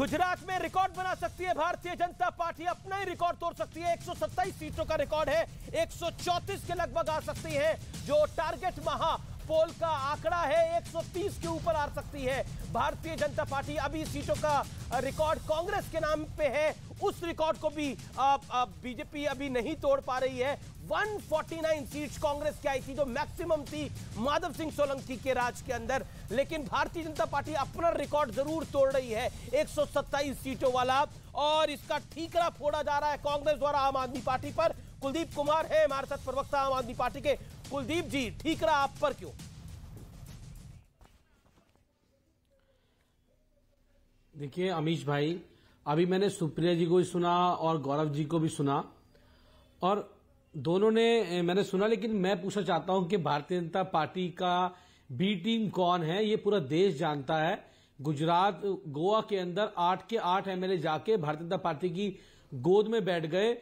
गुजरात में रिकॉर्ड बना सकती है भारतीय जनता पार्टी, अपना ही रिकॉर्ड तोड़ सकती है। 127 सीटों का रिकॉर्ड है, 134 के लगभग आ सकती है। जो टारगेट महापोल का आंकड़ा है 130 के ऊपर आ सकती है भारतीय जनता पार्टी। अभी सीटों का रिकॉर्ड कांग्रेस के नाम पे है, उस रिकॉर्ड को भी बीजेपी अभी नहीं तोड़ पा रही है। 149 सीट्स कांग्रेस की आई थी, जो मैक्सिमम थी माधव सिंह सोलंकी के राज के अंदर। लेकिन भारतीय जनता पार्टी अपना रिकॉर्ड जरूर तोड़ रही है, 127 सीटों वाला, और इसका ठीकरा फोड़ा जा रहा है कांग्रेस द्वारा आम आदमी पार्टी पर। कुलदीप कुमार है हमारे साथ, प्रवक्ता आम आदमी पार्टी के। कुलदीप जी, ठीकरा आप पर क्यों? देखिए अमीश भाई, अभी मैंने सुप्रिया जी को भी सुना और गौरव जी को भी सुना, और दोनों ने मैंने सुना, लेकिन मैं पूछना चाहता हूं कि भारतीय जनता पार्टी का बी टीम कौन है, ये पूरा देश जानता है। गुजरात, गोवा के अंदर 8 के 8 एमएलए जाके भारतीय जनता पार्टी की गोद में बैठ गए।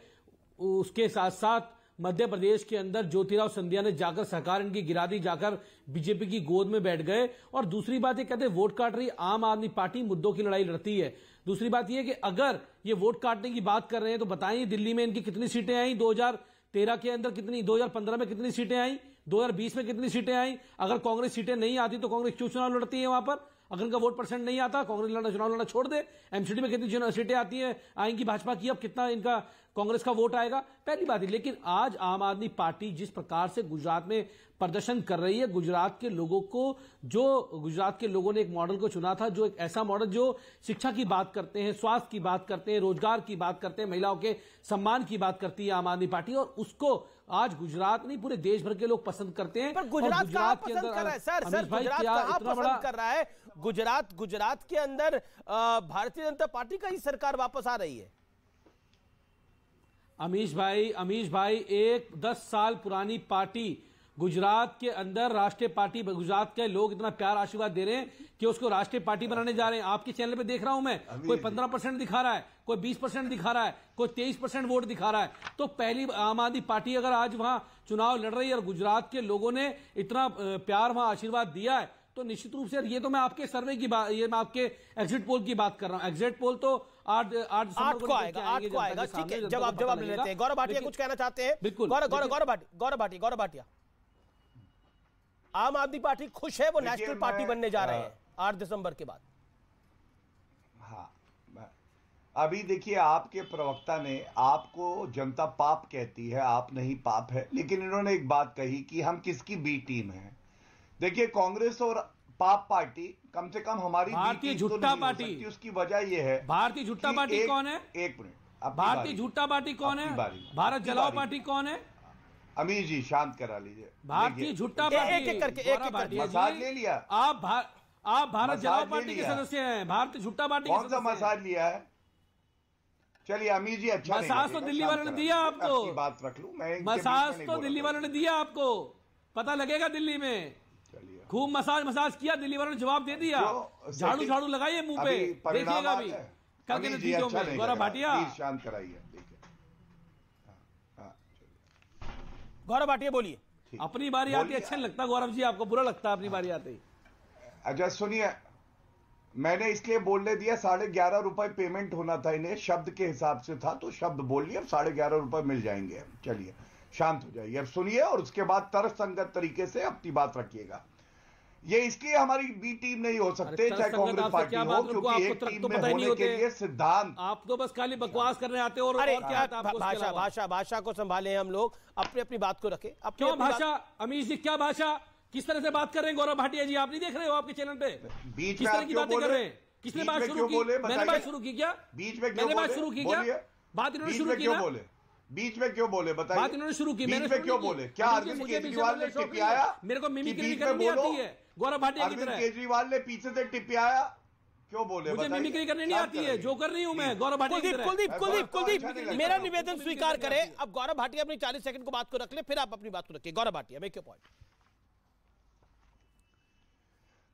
उसके साथ साथ मध्य प्रदेश के अंदर ज्योतिराव सिंधिया ने जाकर सरकार इनकी गिरा दी, जाकर बीजेपी की गोद में बैठ गए। और दूसरी बात ये कहते हैं वोट काट रही आम आदमी पार्टी, मुद्दों की लड़ाई लड़ती है। दूसरी बात यह कि अगर ये वोट काटने की बात कर रहे हैं तो बताइए दिल्ली में इनकी कितनी सीटें आई 2013 के अंदर, कितनी 2015 में कितनी सीटें आई, 2020 में कितनी सीटें आई। अगर कांग्रेस सीटें नहीं आती तो कांग्रेस क्यों चुनाव लड़ती है वहां पर? अगर इनका वोट परसेंट नहीं आता, कांग्रेस लड़ना, चुनाव लड़ना छोड़ दे। एमसीडी में कितनी सीटें आती हैं, आएंगी भाजपा की, अब कितना इनका कांग्रेस का वोट आएगा, पहली बात है। लेकिन आज आम आदमी पार्टी जिस प्रकार से गुजरात में प्रदर्शन कर रही है, गुजरात के लोगों को, जो गुजरात के लोगों ने एक मॉडल को चुना था, जो एक ऐसा मॉडल जो शिक्षा की बात करते हैं, स्वास्थ्य की बात करते हैं, रोजगार की बात करते हैं, महिलाओं के सम्मान की बात करती है आम आदमी पार्टी, और उसको आज गुजरात नहीं पूरे देश भर के लोग पसंद करते हैं। पर गुजरात कहां पसंद कर रहा है सर? गुजरात कहां पसंद कर रहा है? गुजरात के अंदर भारतीय जनता पार्टी का ही सरकार वापस आ रही है। अमीश भाई, एक 10 साल पुरानी पार्टी गुजरात के अंदर राष्ट्रीय पार्टी, गुजरात के लोग इतना प्यार आशीर्वाद दे रहे हैं कि उसको राष्ट्रीय पार्टी बनाने जा रहे हैं। आपके चैनल पे देख रहा हूं मैं, कोई 15% दिखा रहा है, कोई 20% दिखा रहा है, कोई 23% वोट दिखा रहा है। तो पहली आम आदमी पार्टी अगर आज वहां चुनाव लड़ रही है और गुजरात के लोगों ने इतना प्यार वहां आशीर्वाद दिया है, तो निश्चित रूप से ये तो मैं आपके सर्वे की बात, ये मैं आपके एग्जिट पोल की बात कर रहा हूं। एग्जिट पोल तो 8 को आएगा। ठीक है, जवाब ले लेते हैं। गौरव भाटिया कुछ कहना चाहते हैं? बिल्कुल, गौरव भाटिया, आम आदमी पार्टी खुश है, वो नेशनल पार्टी बनने जा रहे हैं 8 दिसंबर के बाद। हाँ, अभी देखिए, आपके प्रवक्ता ने आपको जनता पाप कहती है, आप नहीं पाप है, लेकिन इन्होंने एक बात कही कि हम किसकी बी टीम है। देखिए, कांग्रेस और पाप पार्टी कम से कम हमारी भारतीय झुट्टा पार्टी, उसकी वजह यह है। भारतीय झुट्टा पार्टी कौन है? एक मिनट, भारतीय झुट्टा पार्टी कौन है? भारत जलाओ पार्टी कौन है? अमीर जी शांत करा लीजिए। भारतीय झुट्टा पार्टी, एक करके मसाज ले लिया। आप भारत जलाओ पार्टी के सदस्य हैं, भारतीय झुट्टा पार्टी कौन सा मसाज लिया है? चलिए अमीर जी, अच्छा मसाज तो दिल्ली वालों ने दिया आपको, बात रख लूं मैं। मसाज तो दिल्ली वालों ने दिया आपको, पता लगेगा दिल्ली में। खूब मसाज किया, दिल्ली वालों ने जवाब दे दिया। झाड़ू लगाइए मुंह पे, देखिएगा अभी कल के नतीजों में। गौरव भाटिया शांत कराइए। गौरव भाटिया बोलिए। अपनी बारी आती अच्छा नहीं लगता गौरव जी, आपको बुरा लगता है अपनी बारी आती? अच्छा सुनिए, मैंने इसलिए बोलने दिया, 11.5 रुपए पेमेंट होना था इन्हें, शब्द के हिसाब से था, तो शब्द बोलिए, अब 11.5 रुपए मिल जाएंगे। चलिए शांत हो जाइए, अब सुनिए, और उसके बाद तर्कसंगत तरीके से अपनी बात रखिएगा। ये इसलिए हमारी बी टीम नहीं हो सकते, चाहे कांग्रेस पार्टी हो, क्योंकि एक टीम में होने के लिए सिद्धांत। आप तो बस खाली बकवास करने आते हो। और क्या भाषा को संभाले, हम लोग अपनी बात को रखें। क्यों भाषा? अमीश जी, क्या भाषा, किस तरह से बात कर रहे हैं गौरव भाटिया जी? आप नहीं देख रहे हो आपके चैनल पे बीच किस तरह की बातें कर रहे हैं? किसने बात शुरू की? मैंने बात शुरू की क्या? बीच में मैंने बात शुरू की क्या? बात इन्होंने शुरू की ना? बीच में क्यों बोले? बताइए। बात इन्होंने शुरू की, बीच में क्यों बोले? क्या अरविंद केजरीवाल ने टिपियाया? मेरे को मिमिक्री करनी आती है गौरव भाटिया की तरह। अरविंद केजरीवाल ने पीछे से टिपियाया, क्यों बोले? मुझे मिमिक्री करनी नहीं आती है, जो कर रही हूं मैं गौरव भाटिया की तरह। कुलदीप, मेरा निवेदन स्वीकार करें। अब गौरव भाटिया अपनी 40 सेकंड को बात को रख ले, फिर आप अपनी बात को रखिए। Gaurav Bhatia, make your point.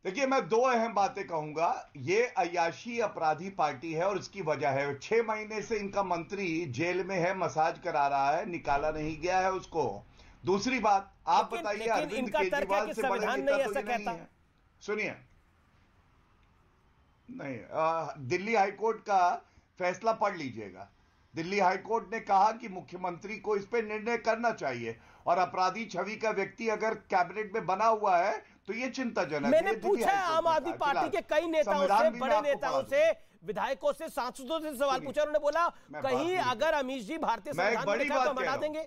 देखिए, मैं 2 अहम बातें कहूंगा। ये अय्याशी अपराधी पार्टी है और इसकी वजह है 6 महीने से इनका मंत्री जेल में है, मसाज करा रहा है, निकाला नहीं गया है उसको। दूसरी बात, आप बताइए, अरविंद केजरीवाल से बड़े नेता तो ये नहीं है। सुनिए, नहीं, दिल्ली हाईकोर्ट का फैसला पढ़ लीजिएगा। दिल्ली हाईकोर्ट ने कहा कि मुख्यमंत्री को इस पे निर्णय करना चाहिए, और अपराधी छवि का व्यक्ति अगर कैबिनेट में बना हुआ है तो ये चिंताजनक है। मैंने पूछा आम आदमी पार्टी के कई नेताओं से, बड़े नेताओं से, विधायकों से, सांसदों से सवाल पूछा, उन्होंने बोला कहीं अगर अमीश जी भारतीय संविधान में लिखा तो बना देंगे।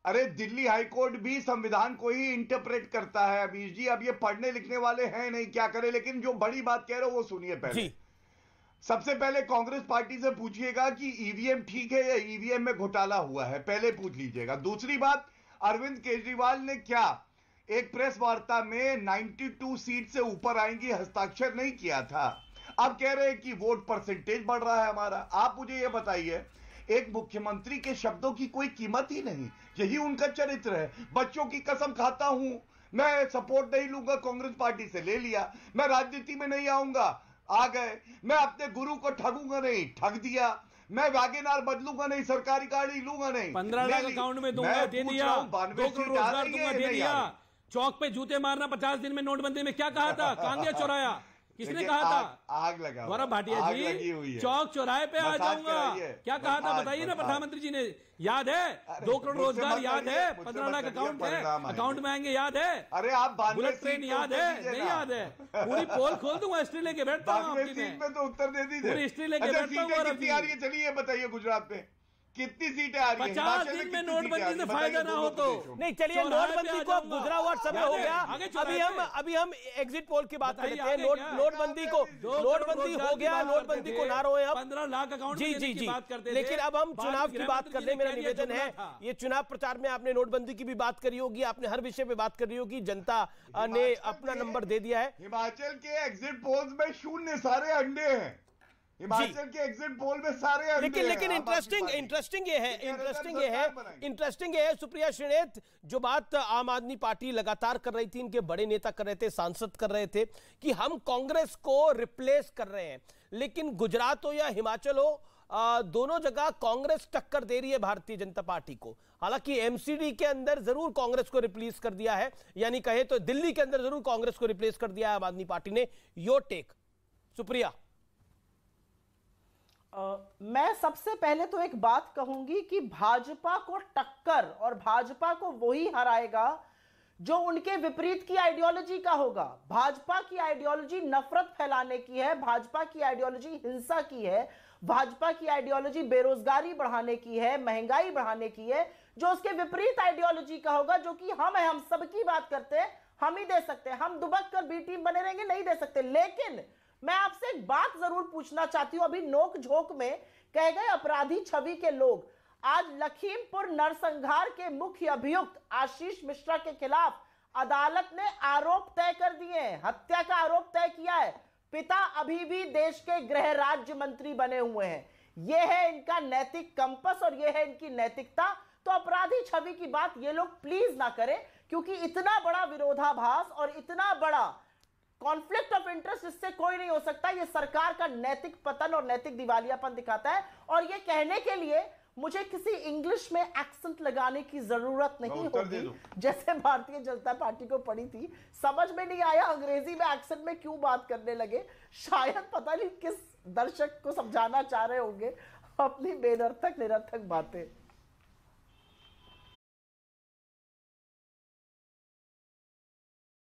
अरे दिल्ली हाईकोर्ट भी संविधान को ही इंटरप्रेट करता है अमीश जी, अब ये पढ़ने लिखने वाले हैं नहीं, क्या करें। लेकिन जो बड़ी बात कह रहे हो वो सुनिए पहले। सबसे पहले कांग्रेस पार्टी से पूछिएगा कि ईवीएम ठीक है या ईवीएम में घोटाला हुआ है, पहले पूछ लीजिएगा। दूसरी बात, अरविंद केजरीवाल ने क्या एक प्रेस वार्ता में 92 सीट से ऊपर आएंगी हस्ताक्षर नहीं किया था। अब कह रहे हैं कि वोट परसेंटेज बढ़ रहा है हमारा। आप मुझे यह बताइए, एक मुख्यमंत्री के शब्दों की कोई कीमत ही नहीं, यही उनका चरित्र है। बच्चों की कसम खाता हूं, मैं सपोर्ट नहीं लूंगा कांग्रेस पार्टी से, ले लिया। मैं राजनीति में नहीं आऊंगा, आ गए। मैं अपने गुरु को ठगूंगा नहीं, ठग दिया। मैं वैगनआर बदलूंगा नहीं, सरकारी गाड़ी लूंगा नहीं। 15 लाख अकाउंट में दूंगा, दे दिया। 2 करोड़ रोजगार दूंगा, दे दिया। चौक पे जूते मारना 50 दिन में नोटबंदी में, क्या कहा था? कांग्रेस चौराया, किसने कहा था? आग लगा। गौरव भाटिया जी, चौक चौराहे पे आ जाऊंगा, क्या कहा था बताइए ना प्रधानमंत्री जी ने, याद है? 2 करोड़ रोजगार याद है, 15 लाख अकाउंट है, अकाउंट में आएंगे, याद है? अरे आप बुलेट ट्रेन याद है? नहीं याद है? पूरी पोल खोल दूंगा, हिस्ट्री लेके बैठता हूँ आपकी में तो उत्तर दे दीजिए। पूरी हिस्ट्री लेके बैठता हूँ। चलिए बताइए गुजरात में कितनी सीटें आ रही हैं? 50 दिन में नोटबंदी से फायदा ना हो तो नहीं। चलिए नोटबंदी को गुजरा हुआ समय हो गया, अभी हम एग्जिट पोल की बात करते हैं। नोटबंदी हो गया, नोटबंदी को ना रोए। अब 15 लाख अकाउंट जी बात करते, लेकिन अब हम चुनाव की बात कर ले। मेरा निवेदन है, ये चुनाव प्रचार में आपने नोटबंदी की भी बात करी होगी, आपने हर विषय पे बात करी होगी, जनता ने अपना नंबर दे दिया है। हिमाचल के एग्जिट पोल्स में 0 सारे अंडे हैं। हिमाचल के एग्जिट पोल में सारे अंडे लेकिन इंटरेस्टिंग ये है सुप्रिया श्रीनेत, जो बात आम आदमी पार्टी लगातार कर रही थी, इनके बड़े नेता कर रहे थे, सांसद कर रहे थे कि हम कांग्रेस को रिप्लेस कर रहे हैं। लेकिन गुजरात हो या हिमाचल हो, दोनों जगह कांग्रेस टक्कर दे रही है भारतीय जनता पार्टी को। हालांकि एमसीडी के अंदर जरूर कांग्रेस को रिप्लेस कर दिया है, यानी कहे तो दिल्ली के अंदर जरूर कांग्रेस को रिप्लेस कर दिया है आम आदमी पार्टी ने। Your take Supriya. मैं सबसे पहले तो एक बात कहूंगी कि भाजपा को टक्कर, और भाजपा को वही हराएगा जो उनके विपरीत की आइडियोलॉजी का होगा। भाजपा की आइडियोलॉजी नफरत फैलाने की है, भाजपा की आइडियोलॉजी हिंसा की है, भाजपा की आइडियोलॉजी बेरोजगारी बढ़ाने की है, महंगाई बढ़ाने की है। जो उसके विपरीत आइडियोलॉजी का होगा, जो कि हम सबकी बात करते हैं, हम ही दे सकते हैं। हम दुबक कर बी टीम बने रहेंगे, नहीं दे सकते। लेकिन मैं आपसे एक बात जरूर पूछना चाहती हूं। अभी नोक झोंक में कह गए अपराधी छवि के लोग। आज लखीमपुर नरसंहार के मुख्य अभियुक्त आशीष मिश्रा के खिलाफ अदालत ने आरोप तय कर दिए हैं, हत्या का आरोप तय किया है। पिता अभी भी देश के गृह राज्य मंत्री बने हुए हैं। यह है इनका नैतिक कंपस और यह है इनकी नैतिकता। तो अपराधी छवि की बात ये लोग प्लीज ना करें, क्योंकि इतना बड़ा विरोधाभास और इतना बड़ा कॉन्फ्लिक्ट ऑफ इंटरेस्ट इससे कोई नहीं हो सकता। ये सरकार का नैतिक पतन और नैतिक दिवालियापन दिखाता है। और ये कहने के लिए मुझे किसी इंग्लिश में एक्सेंट लगाने की जरूरत नहीं होगी, जैसे भारतीय जनता पार्टी को पड़ी थी। समझ में नहीं आया अंग्रेजी में एक्सेंट में क्यों बात करने लगे। शायद पता नहीं किस दर्शक को समझाना चाह रहे होंगे अपनी बेनर्थक निरर्थक बातें।